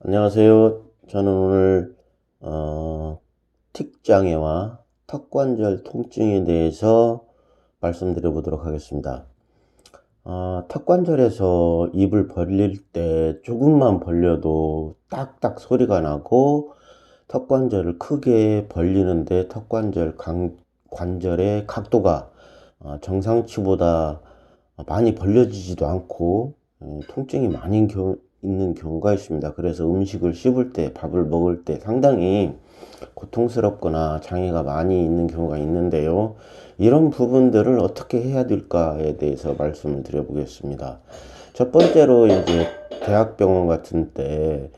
안녕하세요. 저는 오늘 틱장애와 턱관절 통증에 대해서 말씀드려 보도록 하겠습니다. 턱관절에서 입을 벌릴 때 조금만 벌려도 딱딱 소리가 나고, 턱관절을 크게 벌리는데 관절의 각도가 정상치보다 많이 벌려지지도 않고 통증이 많이 있는 경우가 있습니다. 그래서 음식을 씹을 때, 밥을 먹을 때 상당히 고통스럽거나 장애가 많이 있는 경우가 있는데요. 이런 부분들을 어떻게 해야 될까에 대해서 말씀을 드려보겠습니다. 첫 번째로 이제 대학병원 같은 때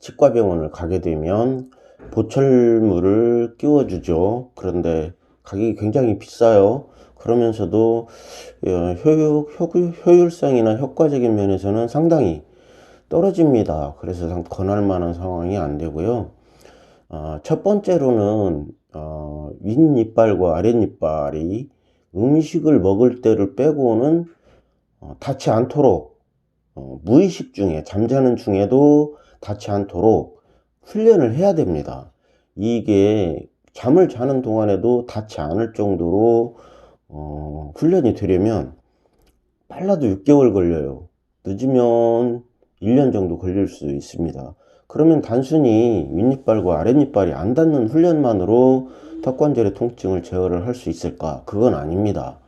치과병원을 가게 되면 보철물을 끼워주죠. 그런데 가격이 굉장히 비싸요. 그러면서도 효율성이나 효과적인 면에서는 상당히 떨어집니다. 그래서 권할 만한 상황이 안 되고요. 첫 번째로는 윗니빨과 아랫니빨이 음식을 먹을 때를 빼고는 닿지 않도록, 무의식 중에, 잠자는 중에도 닿지 않도록 훈련을 해야 됩니다. 이게 잠을 자는 동안에도 닿지 않을 정도로 훈련이 되려면 빨라도 6개월 걸려요. 늦으면 1년 정도 걸릴 수 있습니다. 그러면 단순히 윗니빨과 아랫니빨이 안 닿는 훈련만으로 턱관절의 통증을 제어를 할 수 있을까? 그건 아닙니다.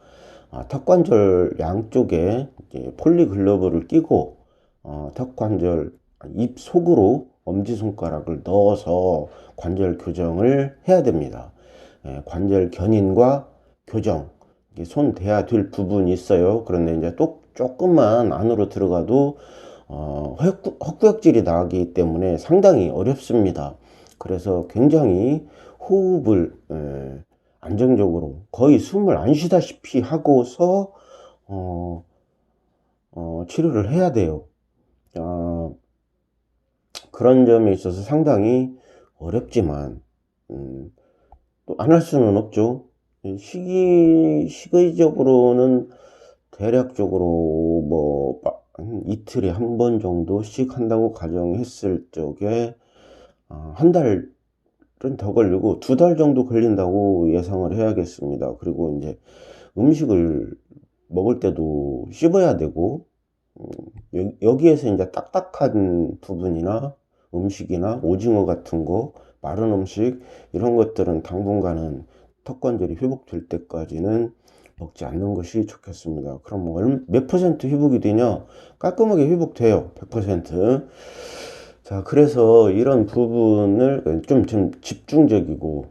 턱관절 양쪽에 폴리글러브를 끼고 턱관절 입 속으로 엄지손가락을 넣어서 관절 교정을 해야 됩니다. 관절 견인과 교정, 손 대야 될 부분이 있어요. 그런데 이제 또 조금만 안으로 들어가도 헛구역질이 나기 때문에 상당히 어렵습니다. 그래서 굉장히 호흡을 안정적으로 거의 숨을 안 쉬다시피 하고서 치료를 해야 돼요. 그런 점에 있어서 상당히 어렵지만 또 안 할 수는 없죠. 시기적으로는 대략적으로 뭐 이틀에 한 번 정도씩 한다고 가정했을 적에 한 달은 더 걸리고 2달 정도 걸린다고 예상을 해야겠습니다. 그리고 이제 음식을 먹을 때도 씹어야 되고, 여기에서 이제 딱딱한 부분이나 음식이나 오징어 같은 거, 마른 음식, 이런 것들은 당분간은 턱관절이 회복될 때까지는 먹지 않는 것이 좋겠습니다. 그럼 몇 퍼센트 회복이 되냐? 깔끔하게 회복돼요. 100%. 자, 그래서 이런 부분을 좀 집중적이고,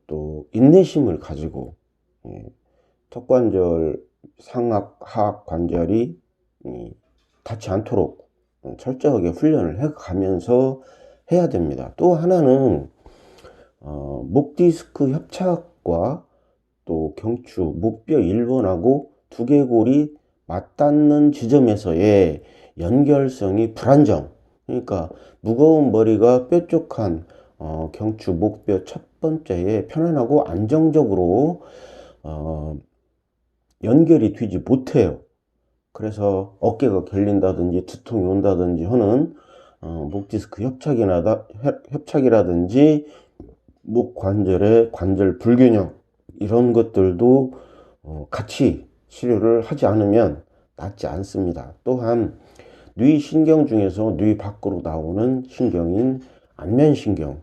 또 인내심을 가지고, 턱관절 상악, 하악 관절이 닿지 않도록 철저하게 훈련을 해 가면서 해야 됩니다. 또 하나는 목 디스크 협착과 또 경추, 목뼈 1번하고 두개골이 맞닿는 지점에서의 연결성이 불안정. 그러니까 무거운 머리가 뾰족한 경추, 목뼈 첫 번째에 편안하고 안정적으로 연결이 되지 못해요. 그래서 어깨가 결린다든지 두통이 온다든지 하는 목 디스크 협착이라든지 목 관절의 관절 불균형, 이런 것들도 같이 치료를 하지 않으면 낫지 않습니다. 또한 뇌 신경 중에서 뇌 밖으로 나오는 신경인 안면신경,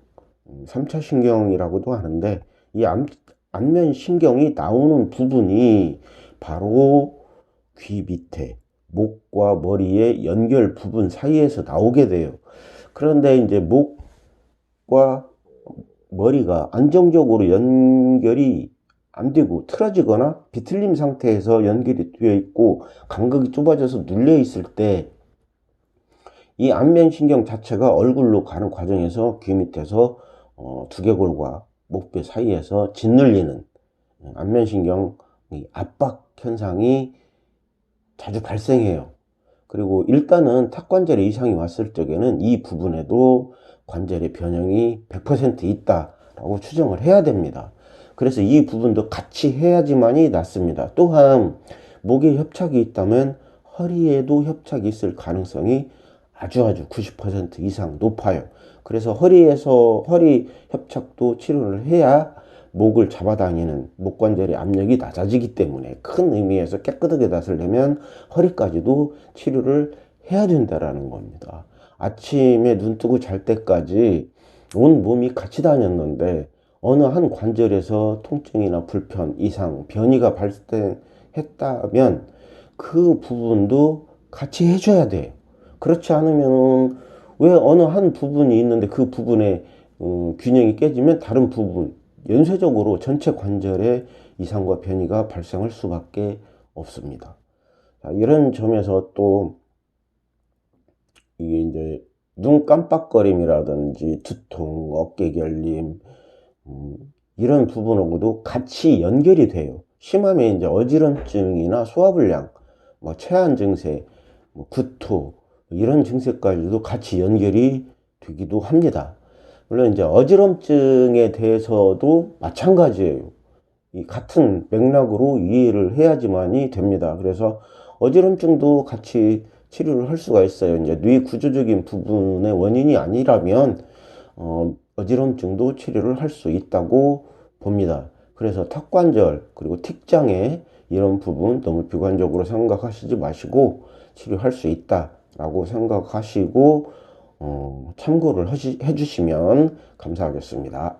3차 신경이라고도 하는데, 이 안면신경이 나오는 부분이 바로 귀 밑에 목과 머리의 연결 부분 사이에서 나오게 돼요. 그런데 이제 목과 머리가 안정적으로 연결이 안 되고 틀어지거나 비틀림 상태에서 연결이 되어 있고 간극이 좁아져서 눌려 있을 때, 이 안면신경 자체가 얼굴로 가는 과정에서 귀 밑에서 두개골과 목뼈 사이에서 짓눌리는 안면신경 압박 현상이 자주 발생해요. 그리고 일단은 턱관절에 이상이 왔을 적에는 이 부분에도 관절의 변형이 100% 있다라고 추정을 해야 됩니다. 그래서 이 부분도 같이 해야지만이 낫습니다. 또한 목에 협착이 있다면 허리에도 협착이 있을 가능성이 아주 90% 이상 높아요. 그래서 허리 협착도 치료를 해야 목을 잡아당기는 목 관절의 압력이 낮아지기 때문에 큰 의미에서 깨끗하게 다스려면 허리까지도 치료를 해야 된다라는 겁니다. 아침에 눈 뜨고 잘 때까지 온 몸이 같이 다녔는데 어느 한 관절에서 통증이나 불편, 이상, 변이가 발생했다면 그 부분도 같이 해줘야 돼요. 그렇지 않으면 왜 어느 한 부분이 있는데 그 부분의 균형이 깨지면 다른 부분, 연쇄적으로 전체 관절에 이상과 변이가 발생할 수밖에 없습니다. 자, 이런 점에서 또 이게 이제 눈 깜빡거림이라든지 두통, 어깨 결림, 이런 부분하고도 같이 연결이 돼요. 심하면 이제 어지럼증이나 소화불량, 뭐 체한 증세, 뭐 구토, 이런 증세까지도 같이 연결이 되기도 합니다. 물론 이제 어지럼증에 대해서도 마찬가지예요. 이 같은 맥락으로 이해를 해야지만이 됩니다. 그래서 어지럼증도 같이 치료를 할 수가 있어요. 이제 뇌 구조적인 부분의 원인이 아니라면 어지럼증도 치료를 할 수 있다고 봅니다. 그래서 턱관절 그리고 틱장애 이런 부분 너무 비관적으로 생각하시지 마시고 치료할 수 있다라고 생각하시고 참고를 해주시면 감사하겠습니다.